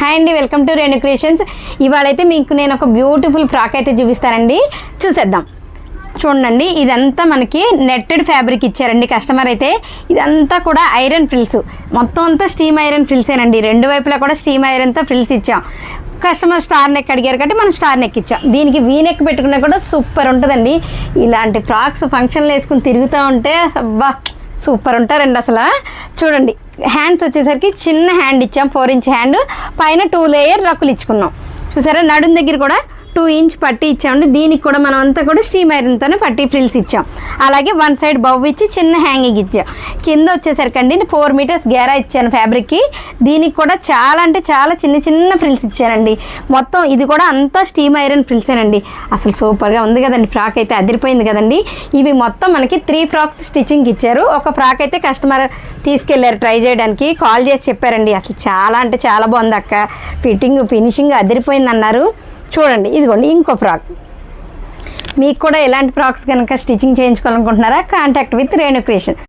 Hi అండి, welcome to Renu creations. ఇవాళైతే మీకు నేను ఒక బ్యూటిఫుల్ ఫ్రాక్ అయితే చూపిస్తానండి, చూసేద్దాం. చూడండి, ఇదంతా మనకి నెట్టెడ్ ఫ్యాబ్రిక్ ఇచ్చారండి కస్టమర్ అయితే. ఇదంతా కూడా ఐరన్ ఫ్రిల్స్, మొత్తం అంతా స్టీమ్ ఐరన్ ఫ్రిల్సేనండి. రెండు వైపులా కూడా స్టీమ్ ఐరన్తో ఫ్రిల్స్ ఇచ్చాం. కస్టమర్ స్టార్ నెక్ అడిగారు కాబట్టి మనం స్టార్ నెక్ ఇచ్చాం. దీనికి వీ నెక్ పెట్టుకున్నా కూడా సూపర్ ఉంటుందండి. ఇలాంటి ఫ్రాక్స్ ఫంక్షన్లు వేసుకుని తిరుగుతూ ఉంటే అబ్బా సూపర్ ఉంటారండి అసలు. చూడండి, హ్యాండ్స్ వచ్చేసరికి చిన్న హ్యాండ్ ఇచ్చాం, 4 ఇంచ్ హ్యాండ్, పైన 2 లేయర్ రక్కులు ఇచ్చుకున్నాం. చూసారా, నడుం దగ్గర కూడా 2 ఇంచ్ పట్టి ఇచ్చామండి. దీనికి కూడా మనం అంతా కూడా స్టీమ్ ఐరన్తోనే పట్టి ఫ్రిల్స్ ఇచ్చాం. అలాగే 1 సైడ్ బవ్ ఇచ్చి చిన్న హ్యాంగింగ్ ఇచ్చాం. కింద వచ్చేసరికి అండి 4 మీటర్స్ గేరా ఇచ్చాను ఫ్యాబ్రిక్కి. దీనికి కూడా చాలా అంటే చాలా చిన్న చిన్న ఫ్రిల్స్ ఇచ్చానండి. మొత్తం ఇది కూడా అంతా స్టీమ్ ఐరన్ ఫ్రిల్సేనండి. అసలు సూపర్గా ఉంది కదండి, ఫ్రాక్ అయితే అదిరిపోయింది కదండి. ఇవి మొత్తం మనకి 3 ఫ్రాక్స్ స్టిచ్చింగ్ ఇచ్చారు. ఒక ఫ్రాక్ అయితే కస్టమర్ తీసుకెళ్లారు ట్రై చేయడానికి, కాల్ చేసి చెప్పారండి అసలు చాలా అంటే చాలా బాగుంది అక్క, ఫినిషింగ్ అదిరిపోయింది అన్నారు. చూడండి, ఇదిగోండి ఇంకో ఫ్రాక్. మీకు కూడా ఎలాంటి ఫ్రాక్స్ కనుక స్టిచ్చింగ్ చేయించుకోవాలనుకుంటున్నారా, కాంటాక్ట్ విత్ రేణు క్రియేషన్.